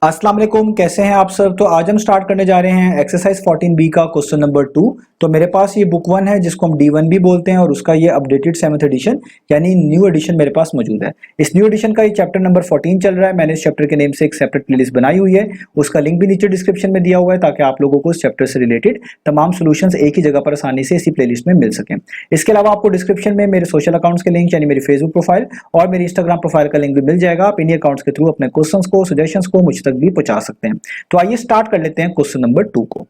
अस्सलाम वालेकुम, कैसे हैं आप सब। तो आज हम स्टार्ट करने जा रहे हैं एक्सरसाइज 14B का क्वेश्चन नंबर 2। तो मेरे पास ये बुक 1 है जिसको हम D1 भी बोलते हैं और उसका ये अपडेटेड 7th एडिशन यानी न्यू एडिशन मेरे पास मौजूद है। इस न्यू एडिशन का ये चैप्टर नंबर 14 चल रहा है। मैंने इस चैप्टर के नेम से एक सेपरेट प्लेलिस्ट बनाई हुई है, उसका लिंक भी नीचे डिस्क्रिप्शन में दिया हुआ है ताकि आप लोगों को इस चैप्टर से रिलेटेड तमाम सोल्यूशंस एक ही जगह पर आसानी से इसी प्लेलिस्ट में मिल सकें। इसके अलावा आपको डिस्क्रिप्शन में मेरे सोशल अकाउंट्स के लिंक यानी मेरी फेसबुक प्रोफाइल और मेरी इंस्टाग्राम प्रोफाइल का लिंक भी मिल जाएगा। आप इन्हीं अकाउंट्स के थ्रू अपने क्वेश्चंस को, सजेशंस को मुझ तक भी पहुंचा सकते हैं। तो आइए स्टार्ट कर लेते हैं क्वेश्चन नंबर 2 को।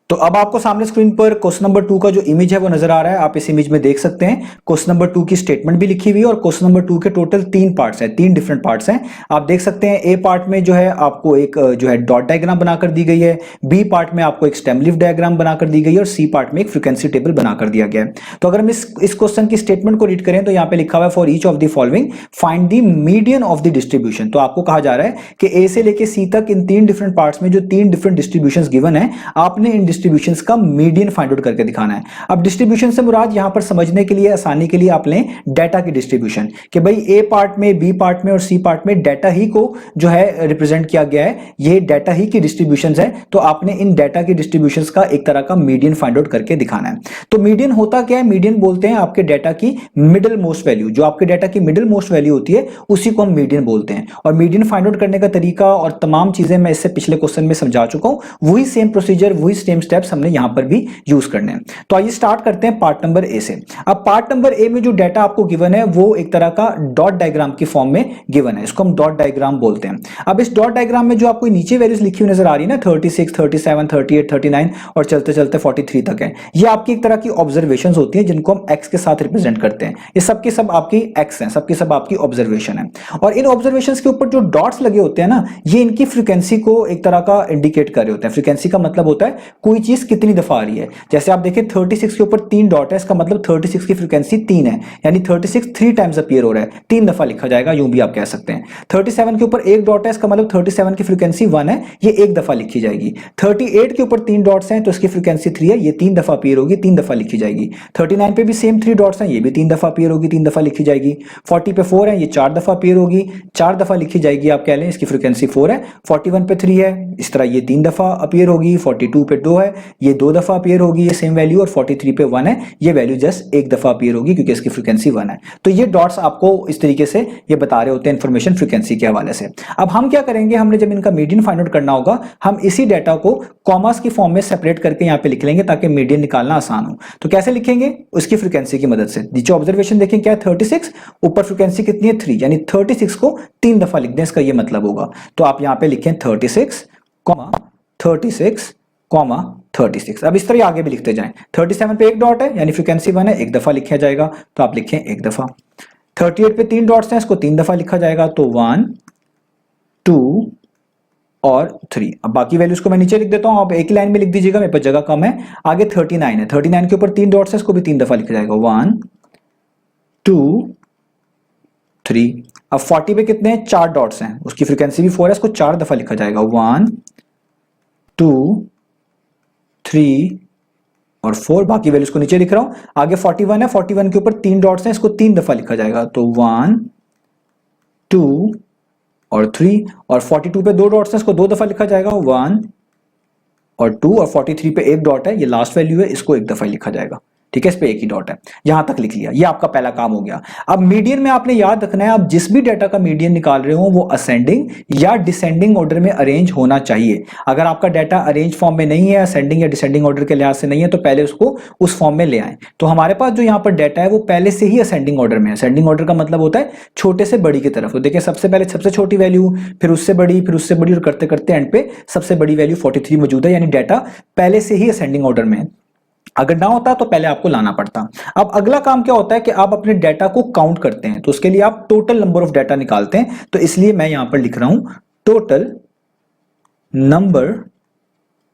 तो अब आपको सामने स्क्रीन पर क्वेश्चन नंबर 2 का जो इमेज है वो नजर आ रहा है। आप इस इमेज में देख सकते हैं क्वेश्चन नंबर 2 की स्टेटमेंट भी लिखी हुई है और क्वेश्चन नंबर 2 के टोटल 3 पार्ट्स हैं, 3 डिफरेंट पार्ट्स हैं। आप देख सकते हैं ए पार्ट में जो है आपको एक जो है डॉट डायग्राम बनाकर दी गई है, बी पार्ट में आपको एक स्टेम लीफ डायग्राम बनाकर दी गई है और सी पार्ट में एक फ्रीक्वेंसी टेबल बनाकर दिया गया है। तो अगर हम इस क्वेश्चन की स्टेटमेंट को रीड करें तो यहाँ पे लिखा हुआ है for each of the following find the median of the distribution. तो आपको कहा जा रहा है कि ए से लेके सी तक इन 3 डिफरेंट पार्ट्स में जो 3 डिफरेंट डिस्ट्रीब्यूशंस गिवन है, आपने इन डिस्ट्रीब्यूशंस का मीडियन फाइंड आउट करके दिखाना है। अब डिस्ट्रीब्यूशन से मुराद यहां पर समझने के लिए, आसानी के लिए आप लें डाटा की डिस्ट्रीब्यूशन कि भाई ए पार्ट में, बी पार्ट में और सी पार्ट में डाटा ही को जो है रिप्रेजेंट किया गया है, ये डाटा ही की डिस्ट्रीब्यूशंस है। तो आपने इन डाटा की डिस्ट्रीब्यूशंस का एक तरह का मीडियन फाइंड आउट करके दिखाना है। तो मीडियन होता क्या है? मीडियन बोलते हैं आपके डाटा की मिडिल मोस्ट वैल्यू, जो आपके डाटा की मिडिल मोस्ट वैल्यू होती है उसी को हम मीडियन बोलते हैं। और मीडियन फाइंड आउट करने का तरीका और तमाम चीजें मैं इससे पिछले क्वेश्चन में समझा चुका हूं। वही सेम प्रोसीजर, वही सेम स्टेप्स हमने यहां पर भी यूज करने हैं। तो आइए स्टार्ट करते हैं पार्ट नंबर ए से। अब पार्ट नंबर ए में जो डाटा आपको गिवन है वो एक तरह का डॉट डायग्राम की फॉर्म में गिवन है, इसको हम डॉट डायग्राम बोलते हैं। अब इस डॉट डायग्राम में जो आपको नीचे वैल्यूज लिखी हुई नजर आ रही है ना, 36, 37, 38, 39 और चलते चलते 43 तक है, ये आपकी एक तरह की ऑब्जर्वेशंस होती हैं जिनको हम एक्स के साथ रिप्रेजेंट करते हैं। ये सब के सब आपकी एक्स हैं, सबके सब आपकी ऑब्जर्वेशन है। और इन ऑब्जर्वेशंस के ऊपर जो डॉट्स लगे होते हैं ना, ये इनकी फ्रीक्वेंसी को एक तरह का इंडिकेट कर रहे होते हैं। फ्रीक्वेंसी का मतलब होता है कोई चीज कितनी दफा आ रही है। जैसे आप देखें 36 के ऊपर 3 डॉट है, इसका मतलब 36 की फ्रीक्वेंसी 3 है, यानी 36 3 टाइम्स अपीयर हो रहा है, 3 दफा लिखा जाएगा, यूं भी आप कह सकते हैं। 37 के ऊपर 1 डॉट है, इसका मतलब 37 की फ्रीक्वेंसी 1 है, ये 1 दफा लिखी जाएगी। 38 के ऊपर 3 डॉट्स हैं तो इसकी फ्रीक्वेंसी 3 है, ये 3 दफा अपीयर होगी, 3 दफा लिखी जाएगी। 39 पे भी सेम 3 डॉट्स हैं, ये भी 3 दफा अपीयर होगी, 3 दफा लिखी जाएगी। 40 पे 4 है, ये 4 दफा अपीयर होगी, 4 दफा लिखी जाएगी, आप कह लें इसकी फ्रीक्वेंसी 4 है। 41 पे 3 है, इस तरह ये 3 दफा अपीयर होगी। 42 पे 2 है, ये 2 दफा अपीयर होगी ये सेम वैल्यू। और 43 पे 1 है, ये वैल्यू जस्ट 1 दफा अपीयर होगी क्योंकि इसकी फ्रीक्वेंसी 1 है। तो ये डॉट्स आपको इस तरीके से ये बता रहे होते हैं इंफॉर्मेशन फ्रीक्वेंसी के हवाले से। अब हम क्या करेंगे, हमने जब इनका मीडियन फाइंड आउट करना होगा, हम इसी डाटा को कॉमास की फॉर्म में सेपरेट करके यहाँ पे लिख लेंगे ताकि मीडियन निकालना आसान हो। तो कैसे लिखेंगे? उसकी फ्रीक्वेंसी की मदद से। नीचे ऑब्जर्वेशन देखें क्या है, 36, ऊपर फ्रीक्वेंसी कितनी है 3, यानी 36 को 3 दफा लिख दें, इसका ये मतलब होगा। तो आप यहाँ पे लिखें 36, 36, 36। अब इस तरह आगे भी लिखते जाएं। 37 पे 1 डॉट है यानी फ्रीक्वेंसी 1 है, 1 दफा लिखा जाएगा, तो आप लिखें 1 दफा। 38 पे 3 डॉट्स हैं, इसको 3 दफा लिखा जाएगा, तो 1, 2 और 3। अब बाकी वैल्यूज को मैं नीचे लिख देता हूं, आप एक लाइन में लिख दीजिएगा, मेरे पास जगह कम है। आगे 39 है, 39 के ऊपर 3 डॉट्स है, इसको भी 3 दफा लिखा जाएगा, 1, 2, 3। अब 40 पे कितने हैं, 4 डॉट्स हैं, उसकी फ्रीक्वेंसी भी 4 है, इसको 4 दफा लिखा जाएगा, 1, 2, 3 और 4। बाकी वैल्यूज को नीचे लिख रहा हूं। आगे 41 है, 41 के ऊपर 3 डॉट्स हैं, इसको 3 दफा लिखा जाएगा, तो 1, 2 और 3। और 42 पे 2 डॉट्स हैं, इसको 2 दफा लिखा जाएगा, 1 और 2। और 43 पे 1 डॉट है, ये लास्ट वैल्यू है, इसको 1 दफा लिखा जाएगा। ठीक है, इस पे एक ही डॉट है। यहां तक लिख लिया, ये आपका पहला काम हो गया। अब मीडियन में आपने याद रखना है, आप जिस भी डाटा का मीडियन निकाल रहे हो वो असेंडिंग या डिसेंडिंग ऑर्डर में अरेंज होना चाहिए। अगर आपका डाटा अरेंज फॉर्म में नहीं है, असेंडिंग या डिसेंडिंग ऑर्डर के लिहाज से नहीं है, तो पहले उसको उस फॉर्म में ले आए। तो हमारे पास जो यहाँ पर डाटा है वो पहले से ही असेंडिंग ऑर्डर में है। असेंडिंग ऑर्डर का मतलब होता है छोटे से बड़ी की तरफ। तो देखिए सबसे पहले सबसे छोटी वैल्यू, फिर उससे बड़ी, फिर उससे बड़ी, और करते करते एंड पे सबसे बड़ी वैल्यू 43 मौजूद है, यानी डाटा पहले से ही असेंडिंग ऑर्डर में है। अगर ना होता तो पहले आपको लाना पड़ता। अब अगला काम क्या होता है कि आप अपने डाटा को काउंट करते हैं, तो उसके लिए आप टोटल नंबर ऑफ डाटा निकालते हैं। तो इसलिए मैं यहां पर लिख रहा हूं टोटल नंबर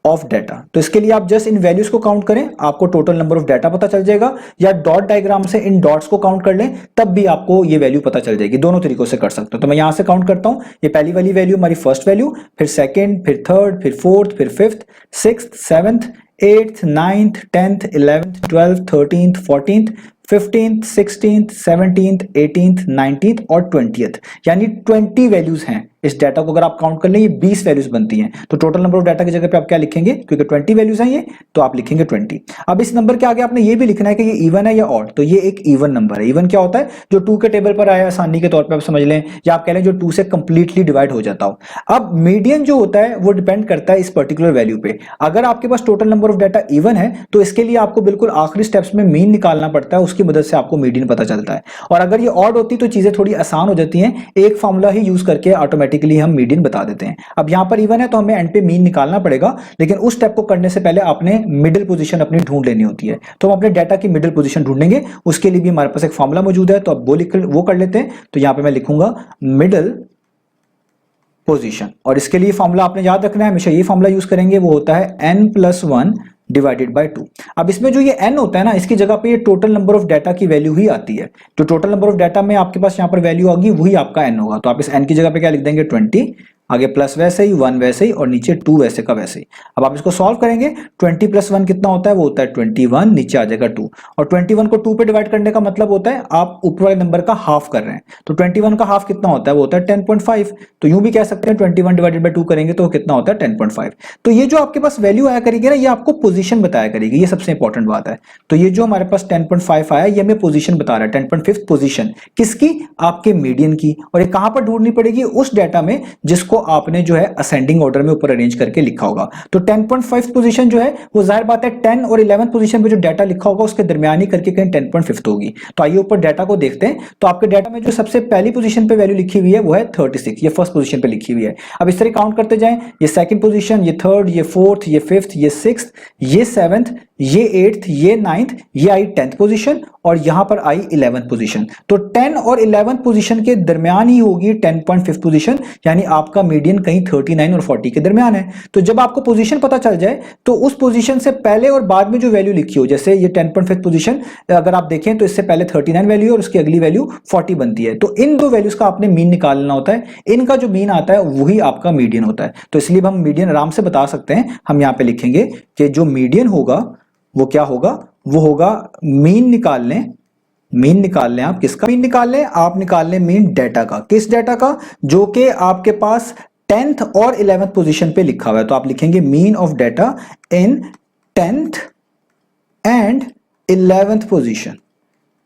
ऑफ डाटा। तो इसके लिए आप जस्ट इन वैल्यूज को काउंट करें, आपको टोटल नंबर ऑफ डाटा पता चल जाएगा, या डॉट डायग्राम से इन डॉट्स को काउंट कर लें, तब भी आपको ये वैल्यू पता चल जाएगी। दोनों तरीकों से कर सकते हो। तो मैं यहां से काउंट करता हूं, ये पहली वाली वैल्यू हमारी फर्स्ट वैल्यू, फिर सेकेंड, फिर थर्ड, फिर फोर्थ, फिर fifth, sixth, seventh, 8th, 9th, 10th, 11th, 12th, 13th, 14th, 15th, 16th, 17th, 18th, 19th और 20th, यानी 20 वैल्यूज हैं। इस डाटा को अगर आप काउंट कर लें ये 20 वैल्यूज बनती हैं। तो टोटल नंबर ऑफ डाटा की जगह पे आप क्या लिखेंगे, क्योंकि 20 वैल्यूज हैं ये, तो आप लिखेंगे 20। अब इस नंबर के आगे आपने ये भी लिखना है कि ये इवन है या ऑड। तो ये एक इवन नंबर है। इवन क्या होता है, जो 2 के टेबल पर आया, आसानी के तौर पर आप समझ लें, या आप कह लें जो 2 से कंप्लीटली डिवाइड हो जाता हो। अब मीडियन जो होता है वो डिपेंड करता है इस पर्टिकुलर वैल्यू पे। अगर आपके पास total number of data even है तो इसके लिए आपको बिल्कुल आखिरी स्टेप्स में मीन निकालना पड़ता है, उसकी मदद से आपको मीडियन पता चलता है। और अगर ये ऑड होती तो चीजें थोड़ी आसान हो जाती हैं, एक फॉर्मूला ही यूज करके ऑटोमेटिकली हम मीडियन बता देते हैं। अब यहां पर इवन है तो हमें एंड पे मीन निकालना पड़ेगा, लेकिन उस स्टेप को करने से पहले आपने मिडिल पोजीशन अपनी ढूंढ लेनी होती है। तो हम अपने डाटा की मिडिल पोजीशन ढूंढेंगे, उसके लिए भी हमारे पास एक फॉर्मूला मौजूद है, तो अब वो कर लेते हैं। तो यहां पे मैं लिखूंगा मिडिल पोजीशन, और इसके लिए फॉर्मूला आपने याद रखना है, हमेशा ये फॉर्मूला यूज करेंगे, वो होता है n+1 डिवाइडेड बाय 2। अब इसमें जो ये n होता है ना, इसकी जगह पे ये टोटल नंबर ऑफ डाटा की वैल्यू ही आती है। तो टोटल नंबर ऑफ डाटा में आपके पास यहाँ पर वैल्यू होगी, वही आपका n होगा। तो आप इस n की जगह पे क्या लिख देंगे 20, आगे प्लस वैसे ही 1 वैसे ही और नीचे 2 वैसे का वैसे ही। अब आप इसको सॉल्व करेंगे, 20 + 1 कितना होता है, वो होता है 21, नीचे आ जाएगा 2। और 21 को 2 पे डिवाइड करने का मतलब होता है आप ऊपर वाले नंबर का हाफ कर रहे हैं। तो 21 का हाफ कितना होता है, वो होता है 10.5। तो यूं भी कह सकते हैं 21 डिवाइडेड बाय 2 करेंगे तो कितना होता है 10.5। तो ये जो आपके पास वैल्यू आया करेगी ना, ये आपको पोजीशन बताया करेगी, ये सबसे इंपॉर्टेंट बात है। तो ये जो हमारे पास 10.5 आया, ये हमें पोजीशन बता रहा है, 10.5 पोजीशन किसकी, आपके मीडियन की। और ये कहां पर ढूंढनी पड़ेगी, उस डाटा में जिसको आपने जो है असेंडिंग ऑर्डर में ऊपर अरेंज करके लिखा होगा। तो 10.5 पोजीशन जो है वो जाहिर बात है 10 और 11 पोजीशन पे जो डाटा लिखा होगा उसके दरमियान ही करके कहीं 10.5 होगी। तो आइए ऊपर डाटा को देखते हैं। तो आपके डाटा में जो सबसे पहली पोजीशन पे वैल्यू लिखी हुई है वो है 36, ये फर्स्ट पोजीशन पे लिखी हुई है। अब इस तरह काउंट करते जाएं, ये सेकंड पोजीशन, ये थर्ड, ये फोर्थ, ये फिफ्थ, ये सिक्स्थ, ये सेवंथ, ये 8th, ये 9th, ये आई 10th पोजीशन और यहां पर आई 11th पोजीशन। तो 10 और 11th पोजीशन के दरमियान ही होगी 10.5 पोजीशन, यानी आपका मीडियन कहीं 39 और 40 के दरमियान है। तो जब आपको पोजीशन पता चल जाए तो उस पोजीशन से पहले और बाद में जो वैल्यू लिखी हो, जैसे ये 10.5 पोजीशन अगर आप देखें तो इससे पहले 39 वैल्यू और उसकी अगली वैल्यू 40 बनती है। तो इन दो वैल्यूज का आपने मीन निकालना होता है, इनका जो मीन आता है वही आपका मीडियन होता है। तो इसलिए हम मीडियन आराम से बता सकते हैं। हम यहां पे लिखेंगे कि जो मीडियन होगा वो क्या होगा, वो होगा मीन निकाल लें। मीन निकाल लें आप, किसका मीन निकाल लें, आप निकाल लें मीन डाटा का। किस डाटा का, जो कि आपके पास 10th और 11th पोजीशन पे लिखा हुआ है। तो आप लिखेंगे mean of data in 10th and 11th position.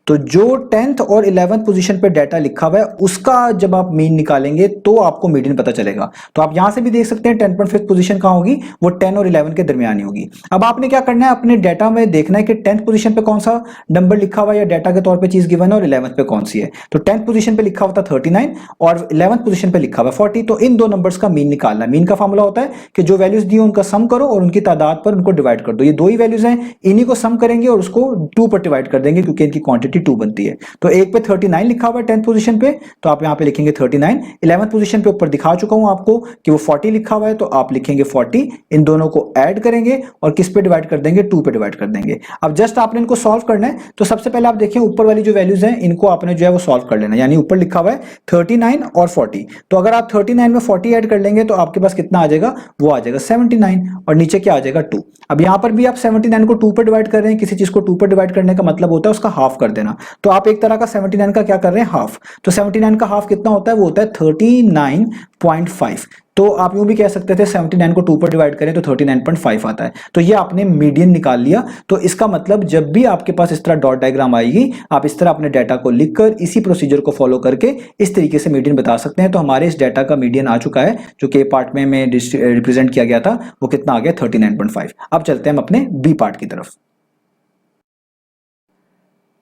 तो जो 10th और 11th पोजीशन पे डाटा लिखा हुआ है उसका जब आप मीन निकालेंगे तो आपको मीडियन पता चलेगा। तो आप यहां से भी देख सकते हैं 10.5 पोजीशन कहां होगी, वो 10 और 11 के दरमियान ही होगी। अब आपने क्या करना है, अपने डाटा में देखना है कि 10th पोजीशन पे कौन सा नंबर लिखा हुआ है या डाटा के तौर पे चीज गिवन है और 11th पे कौन सी है। तो 10th पोजीशन पे लिखा हुआ था 39 और 11th पोजीशन पे लिखा हुआ 40। तो इन दो नंबर्स का मीन निकालना है। मीन का फॉर्मूला होता है कि जो वैल्यूज दी उनका सम करो और उनकी तादाद पर उनको डिवाइड कर दो। ये दो ही वैल्यूज हैं, इन्हीं को सम करेंगे और उसको 2 पर डिवाइड कर देंगे क्योंकि इनकी क्वांटिटी 2 बनती है। तो एक पे 39 लिखा हुआ है 10th पोजीशन पे, तो आप यहां पे लिखेंगे 39। 11th पोजीशन पे ऊपर दिखा चुका हूं आपको कि वो 40 लिखा हुआ है, तो आप लिखेंगे 40। इन दोनों को ऐड करेंगे और किस पे डिवाइड कर देंगे, 2 पे डिवाइड कर देंगे। अब जस्ट आपने इनको सॉल्व करना है। तो सबसे पहले आप देखिए ऊपर वाली जो वैल्यूज हैं इनको आपने जो है वो सॉल्व कर लेना। यानी ऊपर लिखा हुआ है 39 और 40, तो अगर आप 39 में 40 ऐड कर लेंगे तो आपके पास कितना आ जाएगा, वो आ जाएगा 79 और नीचे क्या आ जाएगा 2। अब यहां पर भी आप 79 को 2 पे डिवाइड कर रहे हैं। किसी चीज को 2 पे डिवाइड करने का मतलब होता है उसका हाफ कर देना। तो आप एक तरह का 79 का क्या कर रहे हैं, हाफ। तो 79 का हाफ कितना होता है, वो होता है 39.5। तो आप यूं भी कह सकते थे 79 को 2 पर डिवाइड करें तो 39.5 आता है। तो ये आपने मीडियन निकाल लिया। तो इसका मतलब जब भी आपके पास इस तरह डॉट डायग्राम आएगी, आप इस तरह अपने डाटा को लिखकर इसी प्रोसीजर को फॉलो करके इस तरीके से मीडियन बता सकते हैं। तो हमारे इस डाटा का मीडियन आ चुका है, जो कि पार्ट में रिप्रेजेंट किया गया था, वो कितना आ गया 39.5। अब चलते हैं हम अपने बी पार्ट की तरफ।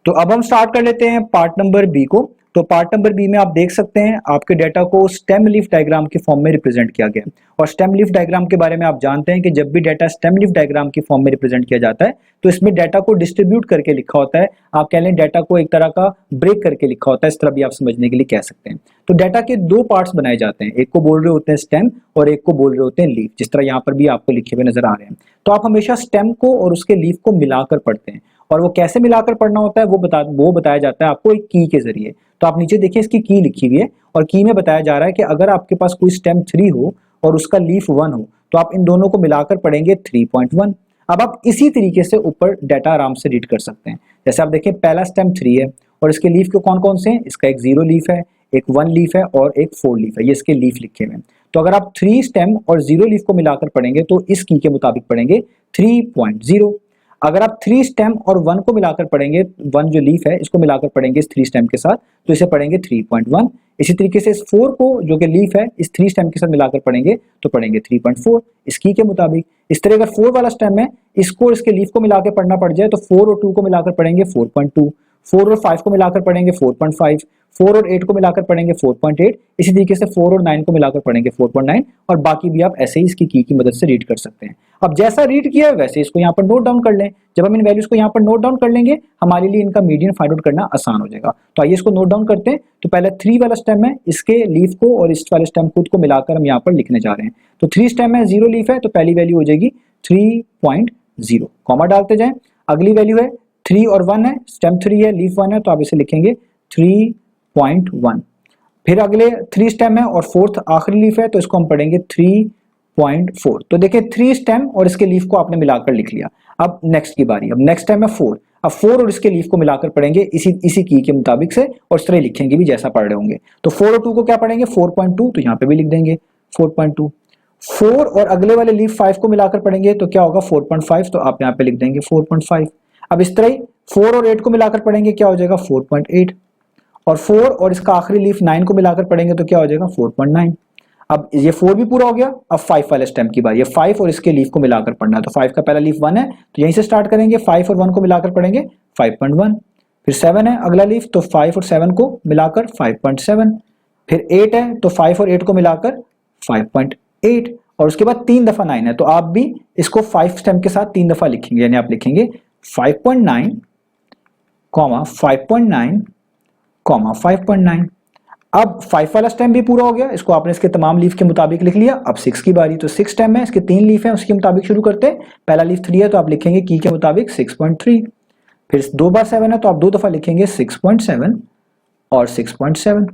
तो अब हम स्टार्ट कर लेते हैं पार्ट नंबर बी को। तो पार्ट नंबर बी में आप देख सकते हैं आपके डाटा को स्टेम लीफ डायग्राम के फॉर्म में रिप्रेजेंट किया गया है। और स्टेम लीफ डायग्राम के बारे में आप जानते हैं कि जब भी डाटा स्टेम लीफ डायग्राम की फॉर्म में रिप्रेजेंट किया जाता है तो इसमें डाटा को डिस्ट्रीब्यूट करके लिखा होता है। आप कह लें डाटा को एक तरह का ब्रेक करके लिखा होता है, इस तरह भी आप समझने के लिए कह सकते हैं। तो डाटा के दो पार्ट्स बनाए जाते हैं, एक को बोल रहे होते हैं स्टेम और एक को बोल रहे होते हैं लीफ, जिस तरह यहाँ पर भी आपको लिखे हुए नजर आ रहे हैं। तो आप हमेशा स्टेम को और उसके लीफ को मिलाकर पढ़ते हैं, और वो कैसे मिलाकर पढ़ना होता है वो बताया जाता है आपको एक की के जरिए। तो आप नीचे देखिए इसकी की लिखी हुई है और की में बताया जा रहा है कि अगर आपके पास कोई स्टेम 3 हो और उसका लीफ 1 हो तो आप इन दोनों को मिलाकर पढ़ेंगे 3.1। अब आप इसी तरीके से ऊपर डाटा आराम से रीड कर सकते हैं। जैसे आप देखें पहला स्टेम 3 है और इसके लीफ के कौन कौन से हैं, इसका एक 0 लीफ है, एक 1 लीफ है और एक 4 लीफ है, ये इसके लीफ लिखे हुए हैं। तो अगर आप 3 स्टेम और 0 लीफ को मिलाकर पढ़ेंगे तो इस की के मुताबिक पढ़ेंगे 3.0। अगर आप 3 स्टेम और 1 को मिलाकर पढ़ेंगे, 1 जो लीफ है इसको मिलाकर पढ़ेंगे इस 3 स्टेम के साथ तो इसे पढ़ेंगे 3.1। इसी तरीके से इस 4 को जो कि लीफ है इस 3 स्टेम के साथ मिलाकर पढ़ेंगे तो पढ़ेंगे 3.4 इस की के मुताबिक। इस तरह अगर 4 वाला स्टेम है इसको और इसके लीफ को मिलाकर पढ़ना पड़ जाए तो 4 और 2 को मिलाकर पढ़ेंगे 4.2, 4 और 5 को मिलाकर पढ़ेंगे 4.5, 4 और 8 को मिलाकर पढ़ेंगे 4.8, इसी तरीके से 4 और 9 को मिलाकर पढ़ेंगे 4.9 और बाकी भी आप ऐसे ही इसकी की मदद से रीड कर सकते हैं। अब जैसा रीड किया है वैसे इसको यहाँ पर नोट डाउन कर लें। जब हम इन वैल्यूज को यहाँ पर नोट डाउन कर लेंगे हमारे लिए इनका मीडियन फाइंड आउट करना आसान हो जाएगा। तो आइए इसको नोट डाउन करते हैं। तो पहले 3 वाला स्टेम है, इसके लीफ को और इस वाले स्टेम खुद को मिलाकर हम यहाँ पर लिखने जा रहे हैं। तो 3 स्टेम है, 0 लीफ है, तो पहली वैल्यू हो जाएगी 3.0, कॉमा डालते जाएं। अगली वैल्यू है 3 और 1 है, स्टेम 3 है, लीफ 1 है, तो आप इसे लिखेंगे 3.1। फिर अगले 3 स्टेम है और 4th आखिरी लीफ है तो इसको हम पढ़ेंगे 3.4। तो देखिए 3 स्टेम और इसके लीफ को आपने मिलाकर लिख लिया। अब नेक्स्ट की बारी, अब नेक्स्ट स्टेम है 4, अब 4 और इसके लीफ को मिलाकर पढ़ेंगे इसी की के मुताबिक से और इस तरह लिखेंगे भी जैसा पढ़ रहे होंगे। तो 4 और 2 को क्या पढ़ेंगे 4.2, तो यहाँ पे भी लिख देंगे 4.2। 4 और अगले वाले लीफ 5 को मिलाकर पढ़ेंगे तो क्या होगा 4.5, तो आप यहाँ पे लिख देंगे 4.5। अब इस तरह 4 और 8 को मिलाकर पढ़ेंगे क्या हो जाएगा 4.8 और 4 और इसका आखिरी लीफ 9 को मिलाकर पढ़ेंगे तो क्या हो जाएगा 4.9। अब ये 4 भी पूरा हो गया। अब 5 वाले स्टेम की बात, ये 5 और इसके लीफ को मिलाकर पढ़ना है। तो 5 का पहला लीफ 1 है तो यहीं से स्टार्ट करेंगे, 5 और 1 को मिलाकर पढ़ेंगे 5.1। फिर 7 है अगला लीफ तो 5 और 7 को मिलाकर 5.7। फिर 8 है तो 5 और 8 को मिलाकर 5.8 और उसके बाद 3 दफा 9 है तो आप भी इसको 5 स्टेम के साथ 3 दफा लिखेंगे, यानी आप लिखेंगे 5.9, 5.9, 5.9। अब 5 वाला स्टेम भी पूरा हो गया, इसको आपने इसके तमाम लीफ के मुताबिक लिख लिया। अब 6 की बारी, तो 6 स्टेम है, इसके 3 लीफ हैं, उसके मुताबिक शुरू करते हैं। पहला लीफ 3 है तो आप लिखेंगे की के मुताबिक 6.3। फिर 2 बार 7 है तो आप 2 दफा लिखेंगे 6.7 और 6.7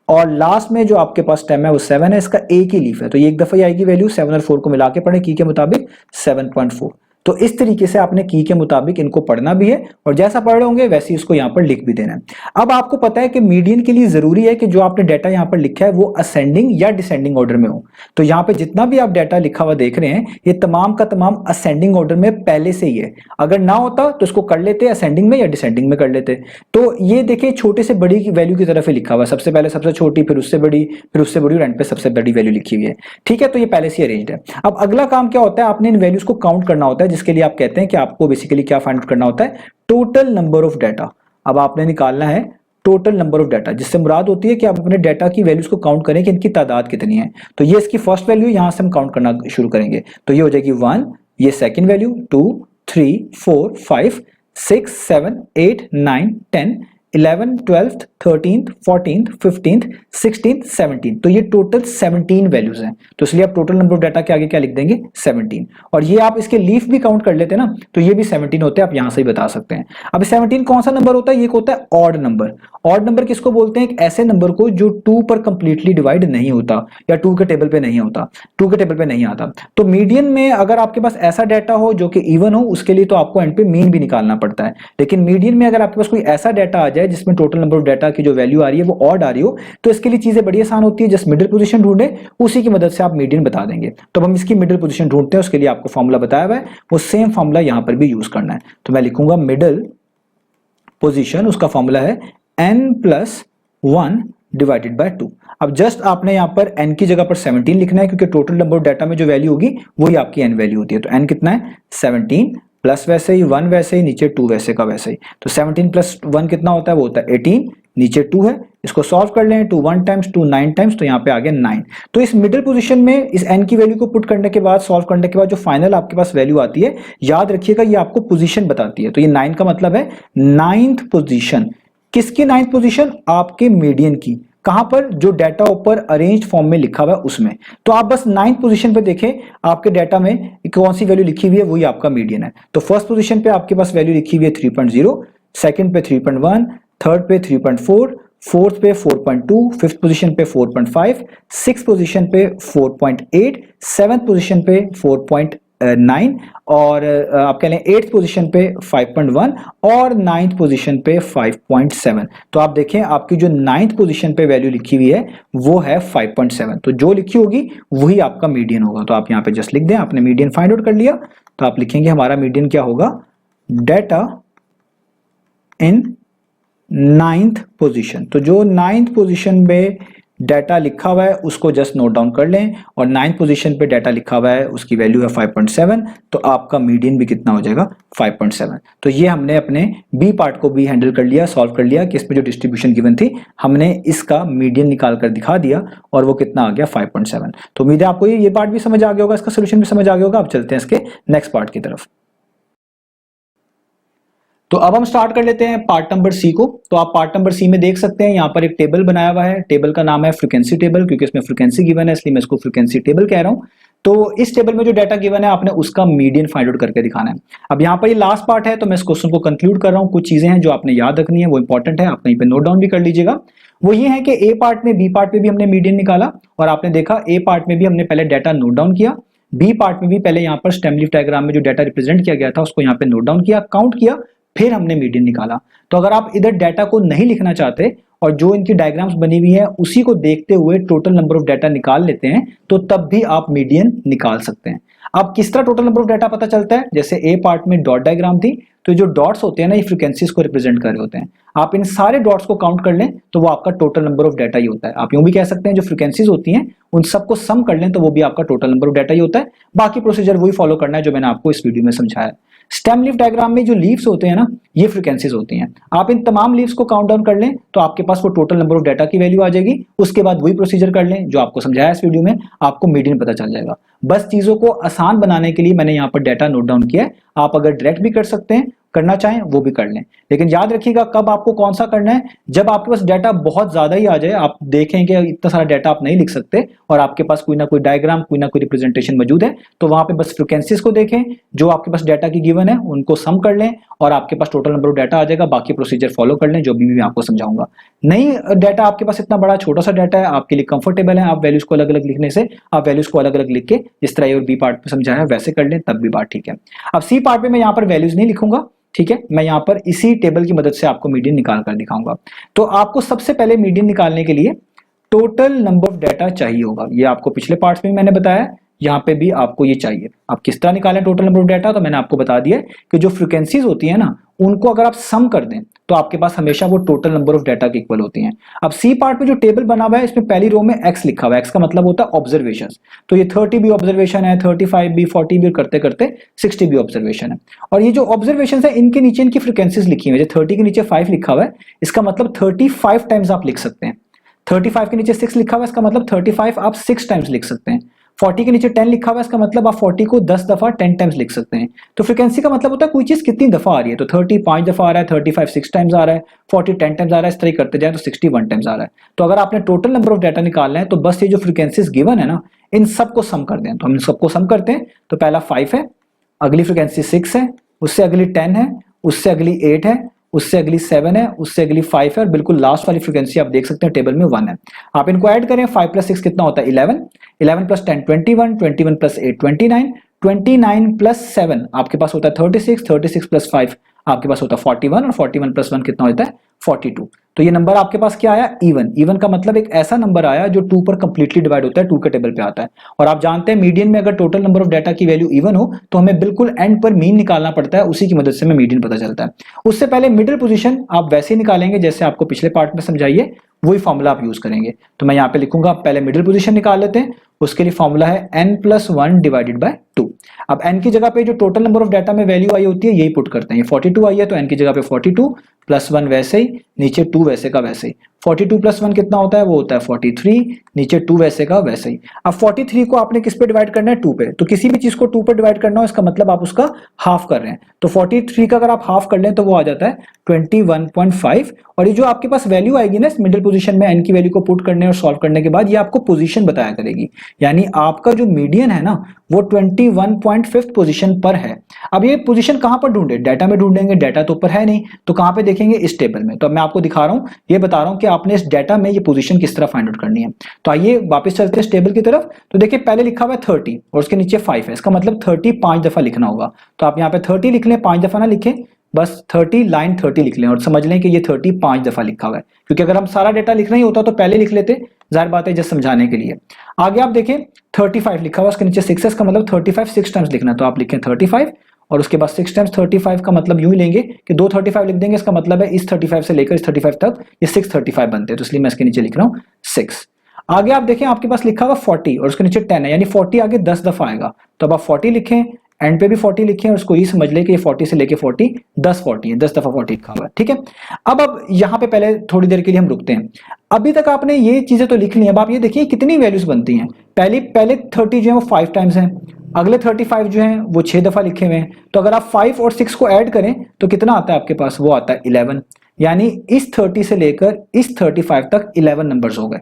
और लास्ट में जो आपके पास स्टेम है वो 7 है, इसका एक ही लीफ है तो ये एक दफा ही आएगी वैल्यू। 7 और 4 को मिला के पढ़े की के मुताबिक 7.4। तो इस तरीके से आपने की के मुताबिक इनको पढ़ना भी है और जैसा पढ़ रहे होंगे वैसे इसको यहाँ पर लिख भी देना है। अब आपको पता है कि मीडियन के लिए जरूरी है कि जो आपने डाटा यहाँ पर लिखा है वो असेंडिंग या डिसेंडिंग ऑर्डर में हो। तो यहाँ पे जितना भी आप डाटा लिखा हुआ देख रहे हैं ये तमाम का तमाम असेंडिंग ऑर्डर में पहले से ही है। अगर ना होता तो इसको कर लेते असेंडिंग में या डिसेंडिंग में कर लेते। तो ये देखिए छोटे से बड़ी की वैल्यू की तरफ ही लिखा हुआ है, सबसे पहले सबसे छोटी, फिर उससे बड़ी, फिर उससे बड़ी और एंड पे सबसे बड़ी वैल्यू लिखी हुई है। ठीक है, तो ये पहले से अरेंज्ड है। अब अगला काम क्या होता है, आपने इन वैल्यूज को काउंट करना होता है, जिसके लिए आप कहते हैं कि आपको बेसिकली क्या फाइंड आउट करना होता है, टोटल नंबर ऑफ डाटा। अब आपने निकालना है टोटल नंबर ऑफ डाटा, जिससे मुराद होती है कि आप अपने डाटा की वैल्यूज को काउंट करें कि इनकी तादाद कितनी है। तो ये इसकी फर्स्ट वैल्यू, यहां से हम काउंट करना शुरू करेंगे तो ये हो जाएगी 1, ये सेकंड वैल्यू 2, 3, 4, 5, 6, 7, 8, 9, 10, 11, 12, 13, 14, 15, 16, 17। तो ये टोटल 17 वैल्यूज हैं। तो इसलिए आप टोटल नंबर ऑफ डाटा के आगे क्या लिख देंगे 17। और ये आप इसके लीफ भी काउंट कर लेते हैं ना तो ये भी 17 होते हैं, आप यहां से ही बता सकते हैं। अब 17 कौन सा नंबर होता है, ये होता है ऑड नंबर। ऑड नंबर किसको बोलते हैं, एक ऐसे नंबर को जो 2 पर कंप्लीटली डिवाइड नहीं होता या 2 के टेबल पे नहीं होता, 2 के टेबल पे नहीं आता। तो मीडियन में अगर आपके पास ऐसा डाटा हो जो कि इवन हो, उसके लिए तो आपको एंड पे मीन भी निकालना पड़ता है। लेकिन मीडियन में अगर आपके पास कोई ऐसा डाटा आ जाए जिसमें टोटल नंबर ऑफ डाटा की जो वैल्यू आ रही है वो ऑड आ रही हो, तो इसके लिए चीजें बड़ी आसान होती है। जस्ट मिडिल पोजीशन ढूंढे, उसी की मदद से आप मीडियन बता देंगे। तो हम इसकी मिडिल पोजीशन ढूंढते हैं, उसके लिए आपको फॉर्मूला बताया हुआ है, वो सेम फॉर्मूला यहां पर भी यूज करना है। तो मैं लिखूंगा मिडिल पोजीशन, उसका फॉर्मूला है n+1 डिवाइडेड बाय 2। अब जस्ट आपने यहां पर n की जगह पर 17 लिखना है, क्योंकि टोटल नंबर ऑफ डाटा में जो वैल्यू होगी वही आपकी n वैल्यू होती है। तो n कितना है 17 प्लस वैसे ही 1 वैसे ही नीचे 2 वैसे का वैसे ही। तो 17 प्लस 1 कितना होता है, वो होता है 18, नीचे 2 है, इसको सॉल्व कर लें। 2 1 टाइम्स 2 9 टाइम्स, तो यहाँ पे आ गया 9। तो इस मिडिल पोजीशन में इस n की वैल्यू को पुट करने के बाद, सॉल्व करने के बाद जो फाइनल आपके पास वैल्यू आती है, याद रखिएगा ये आपको पोजीशन बताती है। तो ये 9 का मतलब है 9th पोजीशन। किसकी 9th पोजीशन, आपके मीडियन की। कहां पर, जो डाटा ऊपर अरेंज्ड फॉर्म में लिखा हुआ है उसमें। तो आप बस 9th पोजीशन पे देखें आपके डाटा में कौन सी वैल्यू लिखी हुई है, वही आपका मीडियन है। तो फर्स्ट पोजीशन पे आपके पास वैल्यू लिखी हुई है 3.0, सेकंड पे 3.1, थर्ड पे 3.4, फोर्थ पे 4.2, फिफ्थ पोजीशन पे 4.5, सिक्स पोजीशन पे 4.8, सेवंथ पोजीशन पे 4.9। 9 और आप कह लें 8th पोजीशन पे 5.1 और 9th पोजीशन पे 5.7। तो आप देखें आपकी जो 9th पोजीशन पे वैल्यू लिखी हुई है वो है 5.7, तो जो लिखी होगी वही आपका मीडियन होगा। तो आप यहाँ पे जस्ट लिख दें, आपने मीडियन फाइंड आउट कर लिया, तो आप लिखेंगे हमारा मीडियन क्या होगा, डेटा इन 9th पोजीशन। तो जो 9th पोजीशन पे डाटा लिखा हुआ है उसको जस्ट नोट डाउन कर लें, और 9th पोजीशन पे डाटा लिखा हुआ है उसकी वैल्यू है 5.7, तो आपका मीडियन भी कितना हो जाएगा 5.7। तो ये हमने अपने बी पार्ट को भी हैंडल कर लिया, सॉल्व कर लिया कि इसमें जो डिस्ट्रीब्यूशन गिवन थी हमने इसका मीडियन निकाल कर दिखा दिया और वो कितना आ गया 5.7। तो उम्मीद है आपको ये पार्ट भी समझ आ गया होगा, इसका सोल्यूशन भी समझ आ गया होगा। अब चलते हैं इसके नेक्स्ट पार्ट की तरफ। तो अब हम स्टार्ट कर लेते हैं पार्ट नंबर सी को। तो आप पार्ट नंबर सी में देख सकते हैं यहाँ पर एक टेबल बनाया हुआ है, टेबल का नाम है फ्रीक्वेंसी टेबल, क्योंकि इसमें फ्रीक्वेंसी गिवन है इसलिए मैं इसको फ्रीक्वेंसी टेबल कह रहा हूँ। तो इस टेबल में जो डाटा गिवन है आपने उसका मीडियन फाइंड आउट करके दिखाना है। अब यहाँ पर ये लास्ट पार्ट है तो मैं इस क्वेश्चन को कंक्लूड कर रहा हूँ। कुछ चीजें हैं जो आपने याद रखनी है, वो इंपॉर्टेंट है, आप कहीं पे नोट डाउन भी कर लीजिएगा। वो ये है कि ए पार्ट में, बी पार्ट में भी हमने मीडियन निकाला और आपने देखा ए पार्ट में भी हमने पहले डाटा नोट डाउन किया, बी पार्ट में भी पहले यहाँ पर स्टेम लीफ डायग्राम में जो डाटा रिप्रेजेंट किया गया था उसको यहाँ पे नोट डाउन किया, काउंट किया, फिर हमने मीडियन निकाला। तो अगर आप इधर डाटा को नहीं लिखना चाहते और जो इनकी डायग्राम्स बनी हुई है उसी को देखते हुए टोटल नंबर ऑफ डाटा निकाल लेते हैं तो तब भी आप मीडियन निकाल सकते हैं। अब किस तरह टोटल नंबर ऑफ डाटा पता चलता है, जैसे ए पार्ट में डॉट डायग्राम थी, तो जो डॉट्स होते हैं ना ये फ्रीक्वेंसीज को रिप्रेजेंट कर रहे होते हैं। आप इन सारे डॉट्स को काउंट कर लें तो वो आपका टोटल नंबर ऑफ डाटा ही होता है। आप यूं भी कह सकते हैं जो फ्रीक्वेंसीज होती हैं उन सबको सम कर लें तो वो भी आपका टोटल नंबर ऑफ डाटा ही होता है। बाकी प्रोसीजर वही फॉलो करना है जो मैंने आपको इस वीडियो में समझाया है। स्टेम लीफ डायग्राम में जो लीव्स होते हैं ना ये फ्रीक्वेंसीज होती हैं। आप इन तमाम लीव्स को काउंट डाउन कर लें तो आपके पास वो टोटल नंबर ऑफ डाटा की वैल्यू आ जाएगी। उसके बाद वही प्रोसीजर कर लें जो आपको समझाया इस वीडियो में, आपको मीडियन पता चल जाएगा। बस चीजों को आसान बनाने के लिए मैंने यहाँ पर डाटा नोट डाउन किया है। आप अगर डायरेक्ट भी कर सकते हैं, करना चाहें वो भी कर लें, लेकिन याद रखिएगा कब आपको कौन सा करना है, जब आपके पास डाटा बहुत ज्यादा ही आ जाए, आप देखें कि इतना सारा डाटा आप नहीं लिख सकते और आपके पास कोई ना कोई डायग्राम, कोई ना कोई रिप्रेजेंटेशन मौजूद है, तो वहां पे बस फ्रीक्वेंसीज को देखें, जो आपके पास डाटा की गिवन है उनको सम कर लें और आपके पास टोटल नंबर ऑफ डाटा आ जाएगा। बाकी प्रोसीजर फॉलो कर लें जो भी मैं आपको समझाऊंगा। नहीं डाटा आपके पास इतना बड़ा छोटा सा डाटा है, आपके लिए कंफर्टेबल है, आप वैल्यूज को अलग अलग लिखने से, आप वैल्यूज को अलग अलग लिख के जिस तरह ए और बी पार्ट में समझाया वैसे कर लें तब भी बात ठीक है। अब सी पार्ट में मैं यहाँ पर वैल्यूज नहीं लिखूंगा, ठीक है, मैं यहां पर इसी टेबल की मदद से आपको मीडियन निकाल कर दिखाऊंगा। तो आपको सबसे पहले मीडियन निकालने के लिए टोटल नंबर ऑफ डाटा चाहिए होगा। ये आपको पिछले पार्ट्स में मैंने बताया, यहाँ पे भी आपको ये चाहिए। आप किस तरह निकालें टोटल नंबर ऑफ डाटा, तो मैंने आपको बता दिया कि जो फ्रीक्वेंसीज होती है ना उनको अगर आप सम कर दें तो आपके पास हमेशा वो टोटल नंबर ऑफ डाटा के इक्वल होती हैं। अब सी पार्ट में जो टेबल बना हुआ है इसमें पहली रो में एक्स लिखा हुआ है, एक्स का मतलब होता है ऑब्जर्वेशन। तो ये 30 भी ऑब्जर्वेशन है, 35 भी, 40 भी, करते करते 60 भी ऑब्जर्वेशन है। और ये जो ऑब्जर्वेशन है इनके नीचे इनकी फ्रीक्वेंसीज लिखी हुई है। 30 के नीचे 5 लिखा हुआ है, इसका मतलब 35 टाइम्स आप लिख सकते हैं। 35 के नीचे 6 लिखा हुआ है, इसका मतलब 35 आप 6 टाइम्स लिख सकते हैं। 40 के नीचे 10 लिखा हुआ है, इसका मतलब आप 40 को 10 दफा 10 टाइम्स लिख सकते हैं। तो फ्रीक्वेंसी का मतलब होता है कोई चीज कितनी दफा आ रही है। तो 30 5 दफा आ रहा है, 35 6 टाइम्स आ रहा है, 40 10 टाइम्स आ रहा है, इस तरह करते जाए तो 60 1 टाइम्स आ रहा है। तो अगर आपने टोटल नंबर ऑफ डाटा निकालना है तो बस ये जो फ्रीक्वेंसीज गिवन है ना इन सबको सम कर दें। तो हम इन सबको सम करते हैं। तो पहला 5 है, अगली फ्रीक्वेंसी 6 है, उससे अगली 10 है, उससे अगली 8 है, उससे अगली 7 है, उससे अगली 5 है और बिल्कुल लास्ट वाली फ्रीक्वेंसी आप देख सकते हैं टेबल में 1 है। आप इनको ऐड करें, 5 + 6 कितना होता है 11, 11 + 10 21, 21 + 8 29, 29 + 7 आपके पास होता है 36, 36 + 5 आपके पास होता है 41 और 41 + 1 कितना होता है 42। तो ये नंबर आपके पास क्या आया इवन। इवन का मतलब एक ऐसा नंबर आया जो 2 पर कंप्लीटली डिवाइड होता है, 2 के टेबल पे आता है। और आप जानते हैं मीडियन में अगर टोटल नंबर ऑफ डाटा की वैल्यू इवन हो तो हमें बिल्कुल एंड पर मीन निकालना पड़ता है, उसी की मदद से हमें मीडियन पता चलता है। उससे पहले मिडिल पोजीशन आप वैसे ही निकालेंगे जैसे आपको पिछले पार्ट में समझाइए, वही फॉर्मूला आप यूज करेंगे। तो मैं यहाँ पे लिखूंगा पहले मिडिल पोजीशन निकाल लेते हैं। उसके लिए फॉर्मूला है n + 1 / 2। अब n की जगह पे जो टोटल नंबर ऑफ डाटा में वैल्यू आई होती है यही पुट करते हैं। ये 42 आई है तो n की जगह पे 42 + 1 वैसे ही, नीचे 2 वैसे का वैसे ही। 42 + 1 कितना होता है वो होता है 43, नीचे 2 वैसे का वैसे ही। अब 43 को आपने किस पे डिवाइड करना है 2 पे। तो किसी भी चीज को 2 पे डिवाइड करना हो इसका मतलब आप उसका हाफ कर रहे हैं। तो 43 का अगर आप हाफ कर लें तो वो आ जाता है 21.5। और ये जो आपके पास वैल्यू आएगी ना इस मिडिल पोजीशन में n की वैल्यू को पुट करने और सॉल्व करने के बाद ये आपको पोजीशन बताया करेगी। यानी आपका जो मीडियन है ना वो 21.5 30.5 पोजीशन पर है। अब ये पोजीशन कहां पर ढूंढे, डाटा में ढूंढेंगे, डाटा तो ऊपर है नहीं, तो कहां पे देखेंगे, इस टेबल में। तो अब मैं आपको दिखा रहा हूं, ये बता रहा हूं कि आपने इस डाटा में ये पोजीशन किस तरह फाइंड आउट करनी है। तो आइए वापस चलते हैं इस टेबल की तरफ। तो देखिए पहले लिखा हुआ है 30 और उसके नीचे 5 है, इसका मतलब 30 5 दफा लिखना होगा। तो आप यहाँ पे 30 लिख लें, 5 दफा ना लिखें, बस 30 लाइन 30 लिख लें और समझ लें कि ये 30 5 दफा लिखा हुआ है, क्योंकि अगर हम सारा डेटा लिखना ही होता तो पहले लिख लेते, जाहिर बात है जस्ट समझाने के लिए। आगे आप देखें 35 लिखा हुआ, उसके नीचे 6 है, इसका मतलब 35 6 टाइम्स लिखना है। तो आप लिखें 35 और उसके बाद 6 टाइम्स 35 का मतलब यूं ही लेंगे कि 2 35 लिख देंगे, इसका मतलब है इस 35 से लेकर इस 35 तक ये 635 बनते हैं, तो इसलिए मैं इसके नीचे लिख रहा हूँ 6। आगे आप देखें आपके पास लिखा हुआ 40 और उसके नीचे 10 है, यानी 40 आगे 10 दफा आएगा। तो अब आप 40 लिखें, एंड पे भी 40 लिखें और उसको ये समझ लें कि ये 40 से लेके 40 10 40 है, 10 दफा 40 लिखा हुआ है, ठीक है। अब यहाँ पे पहले थोड़ी देर के लिए हम रुकते हैं। अभी तक आपने ये चीजें तो लिख ली, अब आप ये देखिए कितनी वैल्यूज बनती हैं। पहले 30 जो है वो 5 टाइम्स है, अगले 35 जो है वो 6 दफा लिखे हुए हैं। तो अगर आप 5 और 6 को ऐड करें तो कितना आता है आपके पास, वो आता है 11, यानी इस 30 से लेकर इस 35 तक 11 नंबर्स हो गए।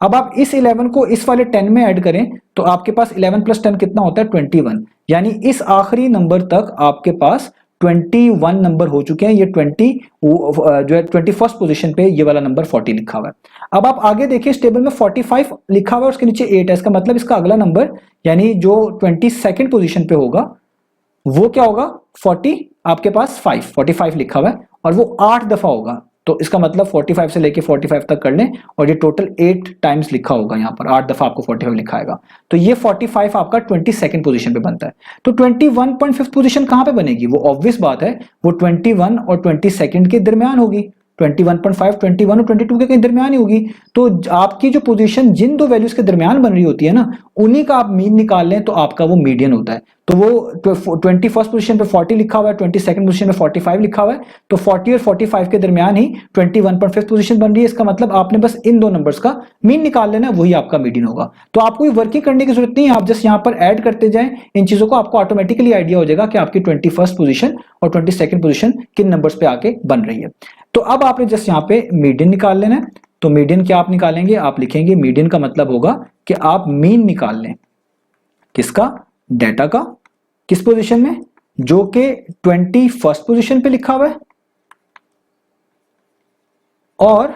अब आप इस 11 को इस वाले 10 में ऐड करें तो आपके पास 11 प्लस 10 कितना होता है 21, यानी इस आखिरी नंबर तक आपके पास 21 नंबर हो चुके हैं। ये 20 जो है 21st पोजीशन पे ये वाला नंबर 40 लिखा हुआ है। अब आप आगे देखिए इस टेबल में 45 लिखा हुआ है, उसके नीचे 8 है, इसका मतलब इसका अगला नंबर यानी जो 22nd पोजीशन पे होगा वो क्या होगा 40, आपके पास 45 लिखा हुआ है और वो 8 दफा होगा। तो इसका मतलब 45 से लेके 45 तक कर लें और ये टोटल 8 टाइम्स लिखा होगा, यहाँ पर 8 दफा आपको 45 लिखा आएगा। तो ये 45 आपका 22nd पोजीशन पे बनता है। तो 21.5 पोजीशन कहां पे बनेगी, वो ऑब्वियस बात है वो 21 और 22nd के दरमियान होगी। 21.5 21 और 22 के कहीं दरमियान ही होगी। तो आपकी जो पोजीशन जिन दो वैल्यूज के दरमियान बन रही होती है ना, उन्हीं का आप मीन निकाल लें तो आपका वो मीडियन होता है। तो वो 21st पोजीशन पे 40 लिखा हुआ है, 22nd पोजीशन पे 45 लिखा हुआ है, तो 40 और 45 के दरमियान ही 21.5 पोजीशन बन रही है। इसका मतलब आपने बस इन दो नंबर्स का मीन निकाल लेना, वही आपका मीडियन होगा। तो आपको वर्किंग करने की जरूरत नहीं है, आप जस्ट यहाँ पर ऐड करते जाएं इन चीजों को, आपको ऑटोमेटिकली आइडिया हो जाएगा कि आपकी 21st पोजीशन और 22nd पोजीशन किन नंबर्स पे आके बन रही है। तो अब आपने जस्ट यहाँ पे मीडियन निकाल लेना है। तो मीडियन क्या आप निकालेंगे, आप लिखेंगे मीडियन का मतलब होगा कि आप मीन निकाल लें किसका, डाटा का, किस पोजीशन में, जो कि 21st पोजीशन पे लिखा हुआ है और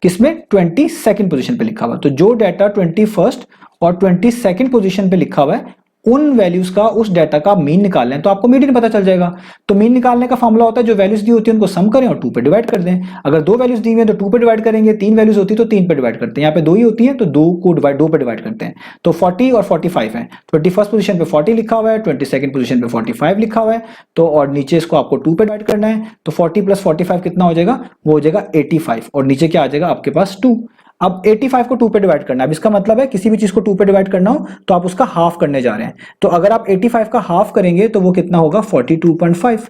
किसमें 22nd पोजीशन पे लिखा हुआ है। तो जो डाटा 21st और 22nd पोजीशन पे लिखा हुआ है उन वैल्यूज का, उस डाटा का मीन निकाल लें तो आपको मीडियन पता चल जाएगा। तो मीन निकालने का फॉर्मूला होता है जो वैल्यूज दी होती है उनको सम करें और 2 पे डिवाइड कर दें। अगर 2 वैल्यूज दी हुई है तो 2 पे डिवाइड करेंगे, 3 वैल्यूज होती है तो 3 पे डिवाइड करते हैं, यहाँ पे 2 ही होती है तो 2 पे डिवाइड करते हैं। तो 40 और 45 है, 21st पोजीशन पे 40 लिखा हुआ है, 22nd पोजीशन पे 45 लिखा हुआ है, तो और नीचे इसको आपको 2 पे डिवाइड करना है। तो 40 प्लस 45 कितना हो जाएगा, वो हो जाएगा 85 और नीचे क्या आ जाएगा आपके पास 2। अब 85 को 2 पे डिवाइड करना है। अब इसका मतलब है किसी भी चीज को 2 पे डिवाइड करना हो तो आप उसका हाफ करने जा रहे हैं। तो अगर आप 85 का हाफ करेंगे तो वो कितना होगा 42.5।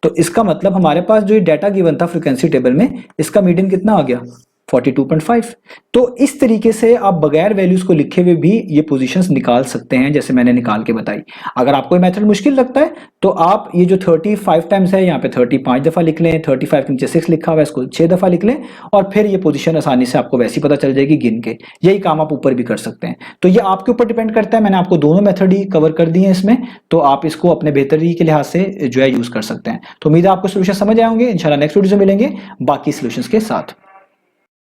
तो इसका मतलब हमारे पास जो ये डाटा गिवन था फ्रीक्वेंसी टेबल में, इसका मीडियन कितना आ गया 42.5। तो इस तरीके से आप बगैर वैल्यूज को लिखे हुए भी ये पोजीशंस निकाल सकते हैं, जैसे मैंने निकाल के बताई। अगर आपको ये मेथड मुश्किल लगता है तो आप ये जो 35 टाइम्स है यहाँ पे 30 5 दफा लिख लें, 35 के नीचे 6 लिखा हुआ है इसको 6 दफा लिख लें और फिर ये पोजीशन आसानी से आपको वैसी पता चल जाएगी गिन के। यही काम आप ऊपर भी कर सकते हैं। तो ये आपके ऊपर डिपेंड करता है, मैंने आपको दोनों मेथड ही कवर कर दिए हैं इसमें, तो आप इसको अपने बेहतरी के लिहाज से जो है यूज कर सकते हैं। तो उम्मीद है आपको सोल्यूशन समझ आए होंगे। इंशाल्लाह नेक्स्ट वीडियो में मिलेंगे बाकी सोल्यूशंस के साथ।